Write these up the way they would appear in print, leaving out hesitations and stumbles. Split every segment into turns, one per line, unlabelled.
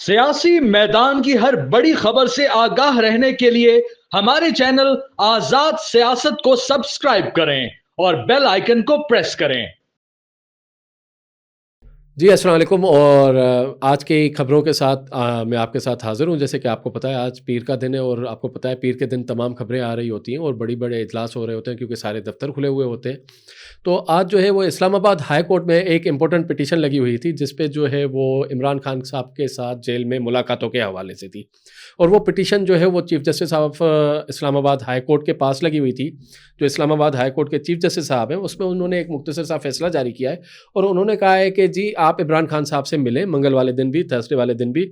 سیاسی میدان کی ہر بڑی خبر سے آگاہ رہنے کے لیے ہمارے چینل آزاد سیاست کو سبسکرائب کریں اور بیل آئیکن کو پریس کریں۔
جی السلام علیکم، اور آج کی خبروں کے ساتھ میں آپ کے ساتھ حاضر ہوں۔ جیسے کہ آپ کو پتہ ہے آج پیر کا دن ہے، اور آپ کو پتہ ہے پیر کے دن تمام خبریں آ رہی ہوتی ہیں اور بڑے بڑے اجلاس ہو رہے ہوتے ہیں کیونکہ سارے دفتر کھلے ہوئے ہوتے ہیں۔ تو آج جو ہے وہ اسلام آباد ہائی کورٹ میں ایک امپورٹنٹ پٹیشن لگی ہوئی تھی، جس پہ جو ہے وہ عمران خان صاحب کے ساتھ جیل میں ملاقاتوں کے حوالے سے تھی، اور وہ پٹیشن جو ہے وہ chief justice of Islamabad high court کے پاس لگی ہوئی تھی۔ جو اسلام آباد ہائی کورٹ کے چیف جسٹس صاحب ہیں، اس میں انہوں نے ایک مختصر سا فیصلہ جاری کیا ہے، اور انہوں نے کہا ہے کہ جی آپ عمران خان صاحب سے ملیں منگل والے دن بھی، تھرسڈے والے دن بھی،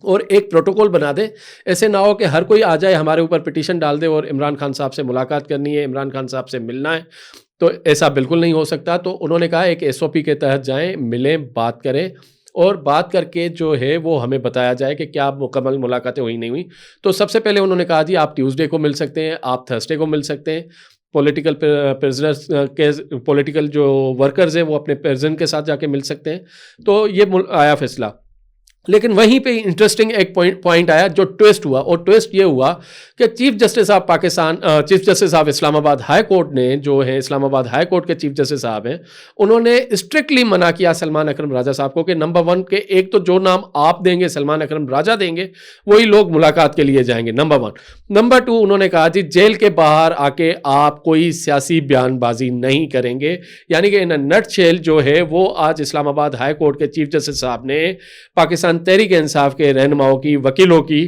اور ایک پروٹوکول بنا دیں۔ ایسے نہ ہو کہ ہر کوئی آ جائے ہمارے اوپر پٹیشن ڈال دے اور عمران خان صاحب سے ملاقات کرنی ہے، عمران خان صاحب سے ملنا ہے، تو ایسا بالکل نہیں ہو سکتا۔ تو انہوں نے کہا ایک SOP کے تحت جائیں، ملیں، بات کریں، اور بات کر کے جو ہے وہ ہمیں بتایا جائے کہ کیا مکمل ملاقاتیں ہوئی نہیں ہوئی۔ تو سب سے پہلے انہوں نے کہا جی آپ ٹیوزڈے کو مل سکتے ہیں، آپ تھرسڈے کو مل سکتے ہیں، پولیٹیکل پرزنرز کے پولیٹیکل جو ورکرز ہیں وہ اپنے پرزن کے ساتھ جا کے مل سکتے ہیں۔ تو یہ آیا فیصلہ، لیکن وہیں پہ انٹرسٹنگ ایک پوائنٹ آیا جو ٹویسٹ ہوا، اور ٹویسٹ یہ ہوا کہ chief justice of Pakistan, chief justice of Islamabad high court نے، جو ہے اسلام آباد ہائی کورٹ کے چیف جسٹس صاحب ہیں، انہوں نے اسٹرکٹلی منع کیا سلمان اکرم راجہ صاحب کو کہ نمبر 1 کہ ایک تو جو نام آپ دیں گے، سلمان اکرم راجہ دیں گے، وہی لوگ ملاقات کے لیے جائیں گے، نمبر 1۔ نمبر 2 انہوں نے کہا جی جیل کے باہر آ کے آپ کوئی سیاسی بیان بازی نہیں کریں گے، یعنی کہ ان نٹ شیل جو ہے وہ آج اسلام آباد ہائی کورٹ کے چیف جسٹس صاحب نے پاکستان تحریک انصاف کے رہنماؤں کی، وکیلوں کی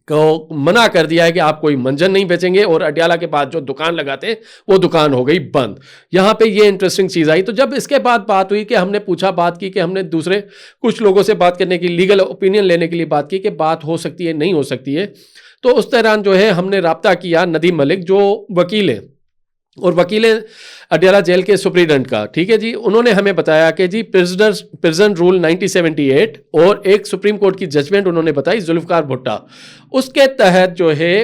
کو منع کر دیا ہے کہ آپ کوئی منجن نہیں بیچیں گے، اور اڈیالہ کے پاس جو دکان لگاتے ہیں وہ دکان ہو گئی بند۔ یہاں پہ یہ انٹرسٹنگ چیز آئی۔ تو جب اس کے بعد بات ہوئی کہ ہم نے پوچھا، بات کی کہ ہم نے دوسرے کچھ لوگوں سے بات کرنے کی، لیگل اوپینین لینے کے لیے بات کی کہ بات ہو سکتی ہے نہیں ہو سکتی ہے، تو اس دوران جو ہے ہم نے رابطہ کیا ندیم ملک جو وکیل ہیں، اور وکیل اڈیالہ جیل کے سپرنٹینڈنٹ کا، ٹھیک ہے جی، انہوں نے ہمیں بتایا کہ جی پرزن رول 1978 اور ایک سپریم کورٹ کی ججمنٹ انہوں نے بتائی ذوالفقار بھٹا، اس کے تحت جو ہے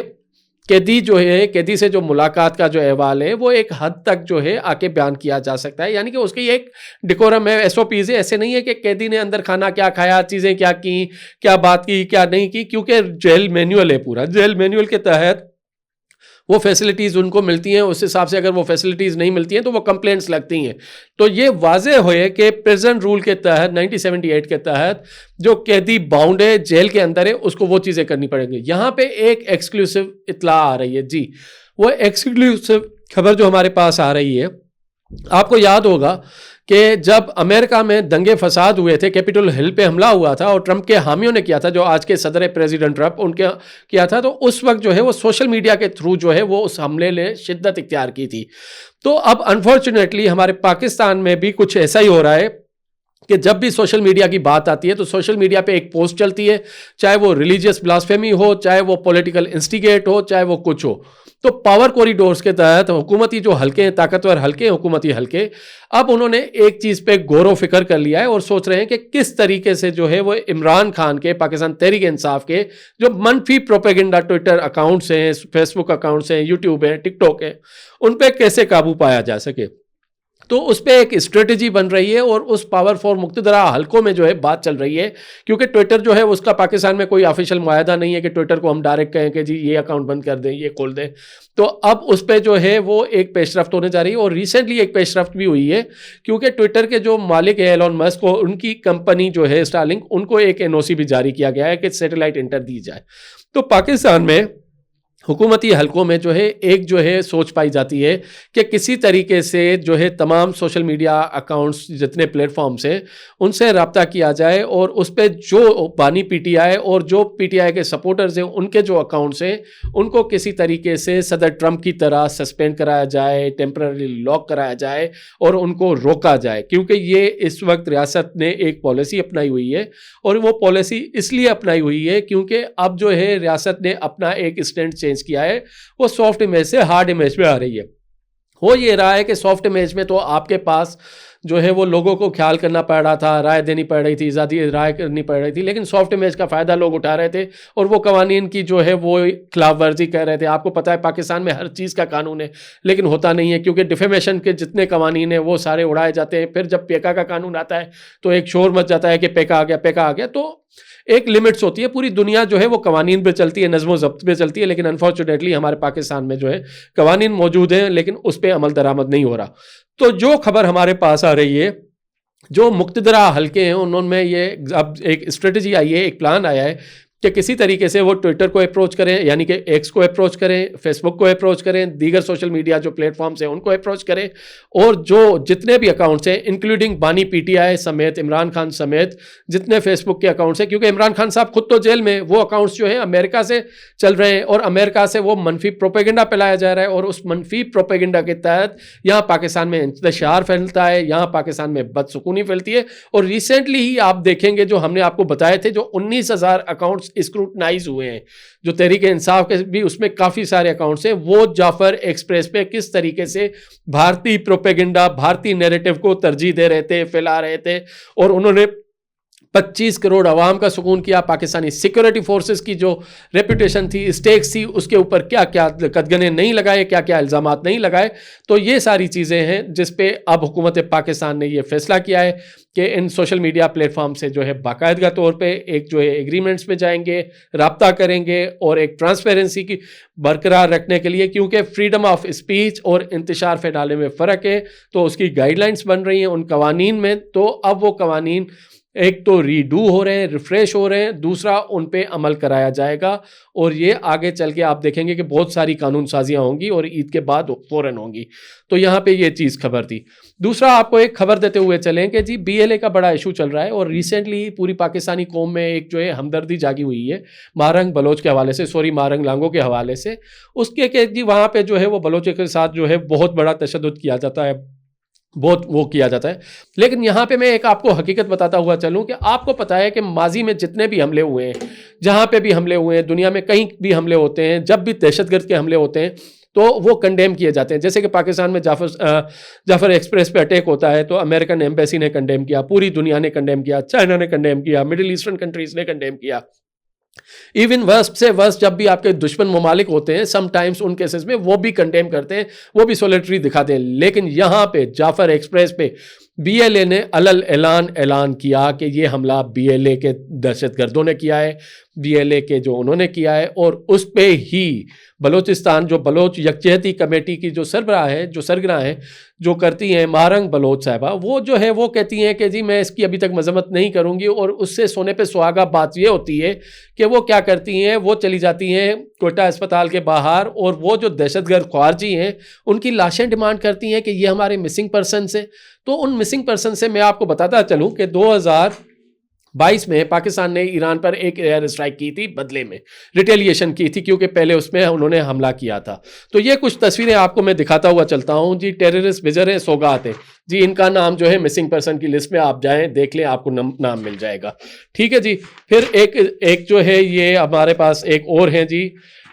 قیدی سے جو ملاقات کا جو احوال ہے وہ ایک حد تک جو ہے آ کے بیان کیا جا سکتا ہے، یعنی کہ اس کی ایک ڈیکورم ہے، SOPs ہے۔ ایسے نہیں ہے کہ قیدی نے اندر کھانا کیا کھایا، چیزیں کیا کی، کیا بات کی، کیا نہیں کی، کیونکہ جیل مینول ہے، پورا جیل مینول کے تحت وہ فیسلٹیز ان کو ملتی ہیں، اس حساب سے اگر وہ فیسلٹیز نہیں ملتی ہیں تو وہ کمپلینٹس لگتی ہیں۔ تو یہ واضح ہوئے کہ پریزن رول کے تحت 1978 کے تحت جو قیدی باؤنڈ ہے، جیل کے اندر ہے، اس کو وہ چیزیں کرنی پڑیں گی۔ یہاں پہ ایک ایکسکلوسیو اطلاع آ رہی ہے جی، وہ ایکسکلوسیو خبر جو ہمارے پاس آ رہی ہے، آپ کو یاد ہوگا کہ جب امریکہ میں دنگے فساد ہوئے تھے، کیپٹل ہل پہ حملہ ہوا تھا اور ٹرمپ کے حامیوں نے کیا تھا، جو آج کے صدر پریزیڈنٹ ٹرمپ، ان کے کیا تھا، تو اس وقت جو ہے وہ سوشل میڈیا کے تھرو جو ہے وہ اس حملے نے شدت اختیار کی تھی۔ تو اب انفارچونیٹلی ہمارے پاکستان میں بھی کچھ ایسا ہی ہو رہا ہے کہ جب بھی سوشل میڈیا کی بات آتی ہے تو سوشل میڈیا پہ ایک پوسٹ چلتی ہے، چاہے وہ ریلیجیس بلاسفیمی ہو، چاہے وہ پولیٹیکل انسٹیگیٹ ہو، چاہے وہ کچھ ہو۔ تو پاور کوریڈورز کے تحت حکومتی جو حلقے ہیں، طاقتور حلقے، حکومتی حلقے، اب انہوں نے ایک چیز پہ غور و فکر کر لیا ہے اور سوچ رہے ہیں کہ کس طریقے سے جو ہے وہ عمران خان کے، پاکستان تحریک انصاف کے جو منفی پروپیگنڈا ٹویٹر اکاؤنٹس ہیں، فیس بک اکاؤنٹس ہیں، یوٹیوب ہیں، ٹک ٹاک ہیں، ان پہ کیسے قابو پایا جا سکے۔ تو اس پہ ایک اسٹریٹجی بن رہی ہے، اور اس پاور فور مقتدرہ حلقوں میں جو ہے بات چل رہی ہے، کیونکہ ٹویٹر جو ہے اس کا پاکستان میں کوئی آفیشیل معاہدہ نہیں ہے کہ ٹویٹر کو ہم ڈائریکٹ کہیں کہ جی یہ اکاؤنٹ بند کر دیں، یہ کھول دیں۔ تو اب اس پہ جو ہے وہ ایک پیش رفت ہونے جا رہی ہے، اور ریسنٹلی ایک پیش رفت بھی ہوئی ہے، کیونکہ ٹویٹر کے جو مالک ہے ایلون مسک کو، ان کی کمپنی جو ہے اسٹارلنک، ان کو ایک NOC بھی جاری کیا گیا ہے کہ سیٹلائٹ انٹر دی جائے۔ تو پاکستان میں حکومتی حلقوں میں جو ہے ایک جو ہے سوچ پائی جاتی ہے کہ کسی طریقے سے جو ہے تمام سوشل میڈیا اکاؤنٹس، جتنے پلیٹ فارمز ہیں، ان سے رابطہ کیا جائے، اور اس پہ جو بانی PTI اور جو PTI کے سپورٹرز ہیں، ان کے جو اکاؤنٹس ہیں، ان کو کسی طریقے سے صدر ٹرمپ کی طرح سسپینڈ کرایا جائے، ٹیمپرری لاک کرایا جائے، اور ان کو روکا جائے، کیونکہ یہ اس وقت ریاست نے ایک پالیسی اپنائی ہوئی ہے، اور وہ پالیسی اس لیے اپنائی ہوئی ہے کیونکہ اب جو ہے ریاست نے اپنا ایک اسٹینڈ چینج کیا ہے، وہ سافٹ امیج سے ہارڈ امیج میں آ رہی ہے۔ ہو یہ رہا ہے کہ سافٹ امیج میں تو آپ کے پاس جو ہے وہ لوگوں کو خیال کرنا پڑ رہا تھا، رائے دینی پڑ رہی تھی، ذاتی رائے کرنی پڑ رہی تھی، لیکن سافٹ امیج کا فائدہ لوگ اٹھا رہے تھے، اور وہ قوانین کی جو ہے وہ خلاف ورزی کر رہے تھے۔ آپ کو پتہ ہے پاکستان میں ہر چیز کا قانون ہے، لیکن ہوتا نہیں ہے، کیونکہ ڈیفیمیشن کے جتنے قوانین ہیں وہ سارے اڑائے جاتے ہیں۔ پھر جب پیکا کا قانون آتا ہے تو ایک شور مچ جاتا ہے کہ پیکا آ گیا، پیکا آ گیا۔ تو ایک لمٹس ہوتی ہے. پوری دنیا جو ہے وہ قوانین پہ چلتی ہے, نظم و ضبط پہ چلتی ہے, لیکن انفارچونیٹلی ہمارے پاکستان میں جو ہے قوانین موجود ہیں لیکن اس پہ عمل درآمد نہیں ہو رہا. تو جو خبر ہمارے پاس آ رہی ہے, جو مقتدرہ حلقے ہیں انہوں میں یہ اب ایک اسٹریٹجی آئی ہے, ایک پلان آیا ہے کہ کسی طریقے سے وہ ٹویٹر کو اپروچ کریں, یعنی کہ ایکس کو اپروچ کریں, فیس بک کو اپروچ کریں, دیگر سوشل میڈیا جو پلیٹ فارمز ہیں ان کو اپروچ کریں, اور جو جتنے بھی اکاؤنٹس ہیں انکلوڈنگ بانی پی ٹی آئی سمیت, عمران خان سمیت جتنے فیس بک کے اکاؤنٹس ہیں, کیونکہ عمران خان صاحب خود تو جیل میں, وہ اکاؤنٹس جو ہیں امریکہ سے چل رہے ہیں اور امریکہ سے وہ منفی پروپیگنڈا پھیلایا جا رہا ہے, اور اس منفی پروپیگنڈا کے تحت یہاں پاکستان میں انتشار پھیلتا ہے, یہاں پاکستان میں بدسکونی پھیلتی ہے. اور ریسنٹلی ہی آپ دیکھیں گے جو ہم نے آپ کو بتائے تھے, جو 19,000 اکاؤنٹس اسکروٹنائز ہوئے ہیں, جو تحریک انصاف کے بھی اس میں کافی سارے اکاؤنٹس ہیں, وہ جعفر ایکسپریس پہ کس طریقے سے بھارتی پروپیگنڈا, بھارتی نیریٹو کو ترجیح دے رہے تھے, پھیلا رہے تھے, اور انہوں نے 25 کروڑ عوام کا سکون کیا. پاکستانی سیکورٹی فورسز کی جو ریپوٹیشن تھی, اسٹیکس تھی, اس کے اوپر کیا کیا قدغنے نہیں لگائے, کیا کیا الزامات نہیں لگائے. تو یہ ساری چیزیں ہیں جس پہ اب حکومت پاکستان نے یہ فیصلہ کیا ہے کہ ان سوشل میڈیا پلیٹ فارم سے جو ہے باقاعدہ طور پہ ایک جو ہے ایگریمنٹس میں جائیں گے, رابطہ کریں گے, اور ایک ٹرانسپیرنسی کی برقرار رکھنے کے لیے, کیونکہ فریڈم آف اسپیچ اور انتشار پھیلانے میں فرق ہے, تو اس کی گائیڈ لائنس بن رہی ہیں ان قوانین میں. تو اب وہ قوانین ایک تو ریڈو ہو رہے ہیں, ریفریش ہو رہے ہیں, دوسرا ان پہ عمل کرایا جائے گا, اور یہ آگے چل کے آپ دیکھیں گے کہ بہت ساری قانون سازیاں ہوں گی اور عید کے بعد فوراً ہوں گی. تو یہاں پہ یہ چیز خبر تھی. دوسرا آپ کو ایک خبر دیتے ہوئے چلیں کہ جی بی ایل اے کا بڑا ایشو چل رہا ہے, اور ریسنٹلی پوری پاکستانی قوم میں ایک جو ہے ہمدردی جاگی ہوئی ہے مہارنگ بلوچ کے حوالے سے, مہارنگ لانگوں کے حوالے سے, اس کے کہ جی وہاں پہ جو ہے وہ بلوچوں کے ساتھ جو ہے بہت بڑا تشدد کیا جاتا ہے, بہت وہ کیا جاتا ہے. لیکن یہاں پہ میں ایک آپ کو حقیقت بتاتا ہوا چلوں کہ آپ کو پتہ ہے کہ ماضی میں جتنے بھی حملے ہوئے ہیں, جہاں پہ بھی حملے ہوئے ہیں, دنیا میں کہیں بھی حملے ہوتے ہیں, جب بھی دہشت گرد کے حملے ہوتے ہیں تو وہ کنڈیم کیے جاتے ہیں. جیسے کہ پاکستان میں جعفر ایکسپریس پہ اٹیک ہوتا ہے تو امریکن ایمبیسی نے کنڈیم کیا, پوری دنیا نے کنڈیم کیا, چائنا نے کنڈیم کیا, مڈل ایسٹرن کنٹریز نے کنڈیم کیا. ایون ورسٹ سے ورسٹ جب بھی آپ کے دشمن ممالک ہوتے ہیں سم ٹائمز ان کیسز میں وہ بھی کنڈیم کرتے ہیں, وہ بھی سولیٹری دکھاتے ہیں. لیکن یہاں پہ جعفر ایکسپریس پہ بی ایل اے نے اعلان کیا کہ یہ حملہ بی ایل اے کے دہشت گردوں نے کیا ہے, بی ایل اے کے جو انہوں نے کیا ہے, اور اس پہ ہی بلوچستان جو بلوچ یکجہتی کمیٹی کی جو سربراہ ہیں جو کرتی ہیں مہارنگ بلوچ صاحبہ, وہ جو ہے وہ کہتی ہیں کہ جی میں اس کی ابھی تک مذمت نہیں کروں گی. اور اس سے سونے پہ سہاگا بات یہ ہوتی ہے کہ وہ کیا کرتی ہیں, وہ چلی جاتی ہیں کوئٹہ اسپتال کے باہر, اور وہ جو دہشت گرد خارجی ہیں ان کی لاشیں ڈیمانڈ کرتی ہیں کہ یہ ہمارے مسنگ پرسن سے. تو ان مسنگ پرسن سے میں آپ کو بتاتا چلوں کہ 2022 میں پاکستان نے ایران پر ایک ایئر اسٹرائک کی تھی, بدلے میں ریٹیلیشن کی تھی, کیونکہ پہلے اس میں انہوں نے حملہ کیا تھا. تو یہ کچھ تصویریں آپ کو میں دکھاتا ہوا چلتا ہوں. جی ٹیررسٹ بجر ہیں, سوگات ہیں جی, ان کا نام جو ہے مسنگ پرسن کی لسٹ میں آپ جائیں دیکھ لیں, آپ کو نام مل جائے گا. ٹھیک ہے جی. پھر ایک جو ہے یہ ہمارے پاس ایک اور ہیں جی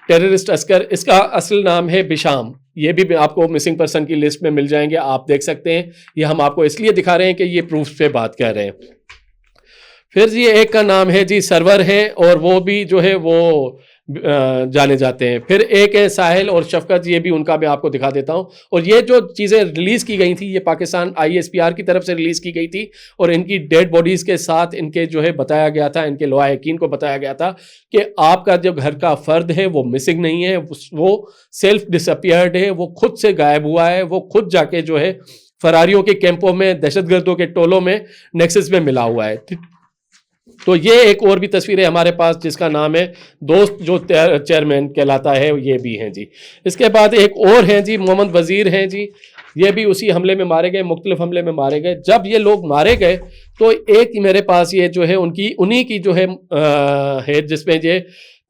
ٹیررسٹ عسکر, اس کا اصل نام ہے بشام, یہ بھی آپ کو مسنگ پرسن کی لسٹ میں مل جائیں گے, آپ دیکھ سکتے ہیں. یہ ہم آپ کو اس لیے دکھا رہے ہیں کہ یہ پروف پہ بات کر رہے ہیں. پھر جی ایک کا نام ہے جی سرور ہے, اور وہ بھی جو ہے وہ جانے جاتے ہیں. پھر ایک ہے ساحل اور شفقت, یہ بھی ان کا میں آپ کو دکھا دیتا ہوں. اور یہ جو چیزیں ریلیز کی گئی تھی یہ پاکستان ISPR کی طرف سے ریلیز کی گئی تھی, اور ان کی ڈیڈ باڈیز کے ساتھ ان کے جو ہے بتایا گیا تھا, ان کے لواحقین کو بتایا گیا تھا کہ آپ کا جو گھر کا فرد ہے وہ مسنگ نہیں ہے, وہ سیلف ڈس اپیئرڈ ہے, وہ خود سے غائب ہوا ہے, وہ خود جا کے جو ہے فراریوں کے کیمپوں میں, دہشت گردوں کے ٹولوں میں, نیکسس میں ملا ہوا ہے. تو یہ ایک اور بھی تصویر ہے ہمارے پاس جس کا نام ہے دوست, جو چیئرمین کہلاتا ہے, یہ بھی ہیں جی. اس کے بعد ایک اور ہیں جی محمد وزیر ہیں جی, یہ بھی اسی حملے میں مارے گئے, مختلف حملے میں مارے گئے. جب یہ لوگ مارے گئے تو ایک میرے پاس یہ جو ہے انہی کی جو ہے جس میں یہ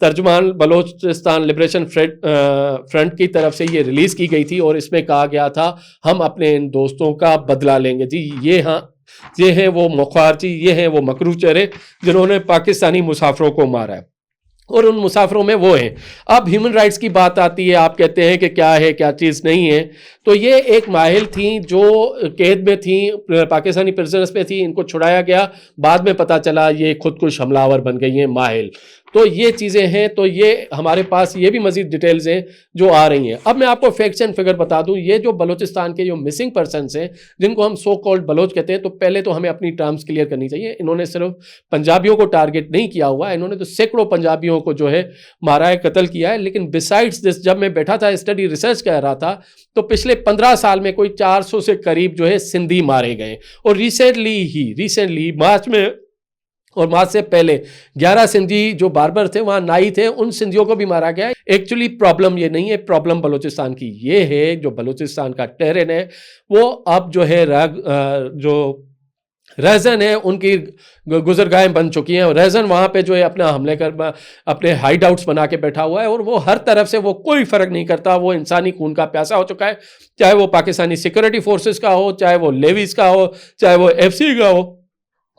ترجمان بلوچستان لبریشن فرنٹ کی طرف سے یہ ریلیز کی گئی تھی, اور اس میں کہا گیا تھا ہم اپنے ان دوستوں کا بدلہ لیں گے. جی یہ ہیں وہ مخارجی, یہ ہیں وہ مکروہ چہرے جنہوں نے پاکستانی مسافروں کو مارا ہے, اور ان مسافروں میں وہ ہیں. اب ہیومن رائٹس کی بات آتی ہے, آپ کہتے ہیں کہ کیا ہے کیا چیز نہیں ہے. تو یہ ایک ماہل تھیں جو قید میں تھیں, پاکستانی پرزنرز پہ تھیں, ان کو چھڑایا گیا, بعد میں پتہ چلا یہ خود کش حملہ آور بن گئی ہیں ماہل. تو یہ چیزیں ہیں, تو یہ ہمارے پاس یہ بھی مزید ڈیٹیلز ہیں جو آ رہی ہیں. اب میں آپ کو فیکٹس اینڈ فگر بتا دوں, یہ جو بلوچستان کے جو مسنگ پرسنس ہیں جن کو ہم سو کالڈ بلوچ کہتے ہیں, تو پہلے تو ہمیں اپنی ٹرمز کلیئر کرنی چاہیے. انہوں نے صرف پنجابیوں کو ٹارگٹ نہیں کیا ہوا, انہوں نے تو سینکڑوں پنجابیوں کو جو ہے مارا ہے, قتل کیا ہے. لیکن بسائڈس دس, جب میں بیٹھا تھا اسٹڈی ریسرچ کر رہا تھا, تو پچھلے 15 سال میں کوئی 400 سے قریب جو ہے سندھی مارے گئے. اور ریسنٹلی مارچ میں اور مارچ سے پہلے 11 سندھی جو باربر تھے وہاں نائی تھے, ان سندھیوں کو بھی مارا گیا ہے. ایکچولی پرابلم یہ نہیں ہے, پرابلم بلوچستان کی یہ ہے, جو بلوچستان کا ٹیرن ہے وہ اب جو ہے جو ریزن ہے ان کی گزرگاہیں بن چکی ہیں, اور ریزن وہاں پہ جو ہے اپنا حملے کر اپنے ہائیڈ آؤٹس بنا کے بیٹھا ہوا ہے, اور وہ ہر طرف سے وہ کوئی فرق نہیں کرتا, وہ انسانی خون کا پیاسا ہو چکا ہے, چاہے وہ پاکستانی سیکورٹی فورسز کا ہو, چاہے وہ لیویز کا ہو, چاہے وہ ایف سی کا ہو,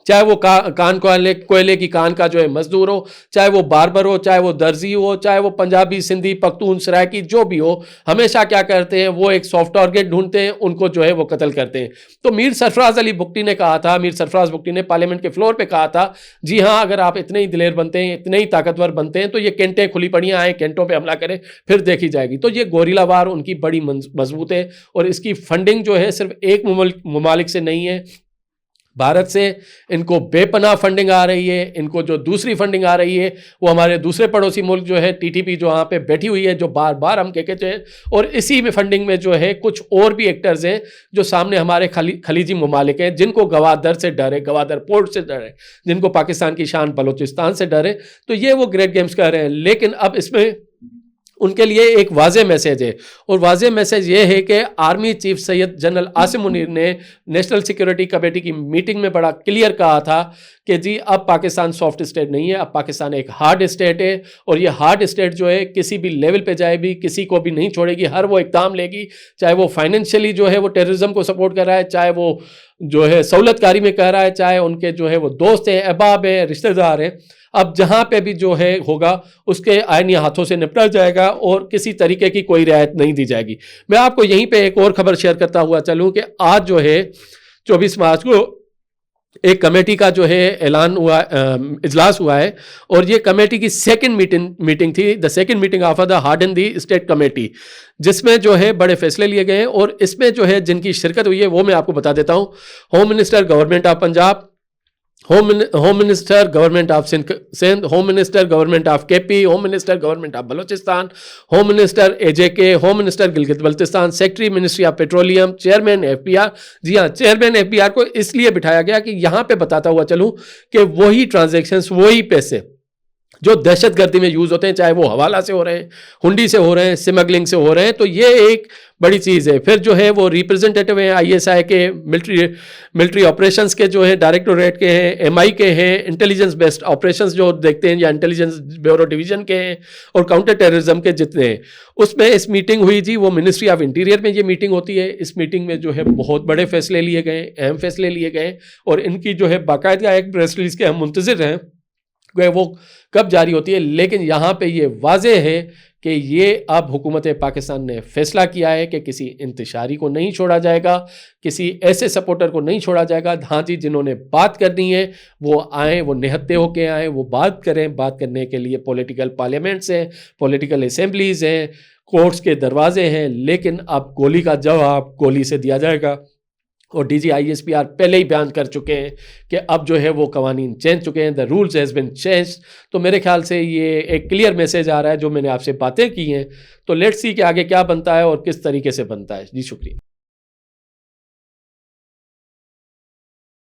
چاہے وہ کان کوئلے کی کان کا جو ہے مزدور ہو, چاہے وہ باربر ہو, چاہے وہ درزی ہو, چاہے وہ پنجابی, سندھی, پختون, سرائکی جو بھی ہو, ہمیشہ کیا کرتے ہیں وہ ایک سافٹ ٹارگٹ ڈھونڈتے ہیں, ان کو جو ہے وہ قتل کرتے ہیں. تو میر سرفراز علی بگٹی نے کہا تھا, میر سرفراز بگٹی نے پارلیمنٹ کے فلور پہ کہا تھا, جی ہاں اگر آپ اتنے ہی دلیر بنتے ہیں, اتنے ہی طاقتور بنتے ہیں, تو یہ کینٹیں کھلی پڑیاں آئیں, کینٹوں پہ حملہ کریں, پھر دیکھی جائے گی. تو یہ گوریلا وار ان کی بڑی مضبوط ہے, اور اس کی فنڈنگ جو ہے صرف ایک ممالک سے نہیں ہے, بھارت سے ان کو بے پناہ فنڈنگ آ رہی ہے. ان کو جو دوسری فنڈنگ آ رہی ہے وہ ہمارے دوسرے پڑوسی ملک جو ہے ٹی ٹی پی جو وہاں پہ بیٹھی ہوئی ہے, جو بار بار ہم کہتے ہیں, اور اسی میں فنڈنگ میں جو ہے کچھ اور بھی ایکٹرز ہیں جو سامنے ہمارے خلیجی ممالک ہیں, جن کو گوادر سے ڈر ہے, گوادر پورٹ سے ڈر ہے, جن کو پاکستان کی شان بلوچستان سے ڈر ہے. تو یہ وہ گریٹ گیمز کر رہے ہیں. لیکن اب اس میں ان کے لیے ایک واضح میسیج ہے, اور واضح میسیج یہ ہے کہ آرمی چیف سید جنرل عاصم منیر نے نیشنل سیکورٹی کمیٹی کی میٹنگ میں بڑا کلیئر کہا تھا کہ جی اب پاکستان سافٹ اسٹیٹ نہیں ہے, اب پاکستان ایک ہارڈ اسٹیٹ ہے, اور یہ ہارڈ اسٹیٹ جو ہے کسی بھی لیول پہ جائے بھی کسی کو بھی نہیں چھوڑے گی, ہر وہ اقدام لے گی, چاہے وہ فائنینشلی جو ہے وہ ٹیررزم کو سپورٹ کر رہا ہے, چاہے وہ جو ہے سہولت کاری میں کر رہا ہے, چاہے ان کے جو ہے وہ دوست ہیں, احباب ہیں, رشتہ دار ہیں. اب جہاں پہ بھی جو ہے ہوگا اس کے آئینی ہاتھوں سے نپٹا جائے گا, اور کسی طریقے کی کوئی رعایت نہیں دی جائے گی. میں آپ کو یہیں پہ ایک اور خبر شیئر کرتا ہوا چلوں کہ آج جو ہے 24 مارچ کو ایک کمیٹی کا جو ہے اعلان ہوا, اجلاس ہوا ہے, اور یہ کمیٹی کی سیکنڈ میٹنگ تھی, the second meeting of the hardened the state committee, جس میں جو ہے بڑے فیصلے لیے گئے ہیں. اور اس میں جو ہے جن کی شرکت ہوئی ہے وہ میں آپ کو بتا دیتا ہوں. Home minister government of Punjab, home minister government of Sindh, home minister government of K P, home minister government of Balochistan, home minister A J K, home minister Gilgit Baltistan, secretary ministry of petroleum, chairman F P R. جی ہاں, chairman F P are کو اس لیے بٹھایا گیا کہ یہاں پہ بتاتا ہوا چلوں کہ وہی ٹرانزیکشنز, وہی پیسے جو دہشت گردی میں یوز ہوتے ہیں, چاہے وہ حوالہ سے ہو رہے ہیں, ہنڈی سے ہو رہے ہیں, سمگلنگ سے ہو رہے ہیں, تو یہ ایک بڑی چیز ہے. پھر جو ہے وہ ریپرزنٹیٹو ہیں آئی ایس آئی کے, ملٹری آپریشنز کے جو ہے ڈائریکٹوریٹ کے ہیں, ایم آئی کے ہیں, انٹیلیجنس بیسڈ آپریشنز جو دیکھتے ہیں, یا انٹیلیجنس بیورو ڈویژن کے ہیں, اور کاؤنٹر ٹیررزم کے جتنے ہیں. اس میں اس میٹنگ ہوئی جی, وہ منسٹری آف انٹیریئر میں یہ میٹنگ ہوتی ہے. اس میٹنگ میں جو ہے بہت بڑے فیصلے لیے گئے, اہم فیصلے لیے گئے, اور ان کی جو ہے باقاعدہ ایک پریس ریلیز کے ہم منتظر ہیں کہ وہ کب جاری ہوتی ہے. لیکن یہاں پہ یہ واضح ہے کہ یہ اب حکومت پاکستان نے فیصلہ کیا ہے کہ کسی انتشاری کو نہیں چھوڑا جائے گا, کسی ایسے سپورٹر کو نہیں چھوڑا جائے گا. ہاں جی, جنہوں نے بات کرنی ہے وہ آئیں, وہ نہتے ہو کے آئیں, وہ بات کریں. بات کرنے کے لیے پولیٹیکل پارلیمنٹس ہیں, پولیٹیکل اسمبلیز ہیں, کورٹس کے دروازے ہیں, لیکن اب گولی کا جواب گولی سے دیا جائے گا. اور D G I S P R پہلے ہی بیان کر چکے ہیں کہ اب جو ہے وہ قوانین چینج چکے ہیں, دا رولز ہیز بین چینج. تو میرے خیال سے یہ ایک کلیئر میسیج آ رہا ہے جو میں نے آپ سے باتیں کی ہیں. تو لیٹس سی کہ آگے کیا بنتا ہے اور کس طریقے سے بنتا ہے. جی شکریہ.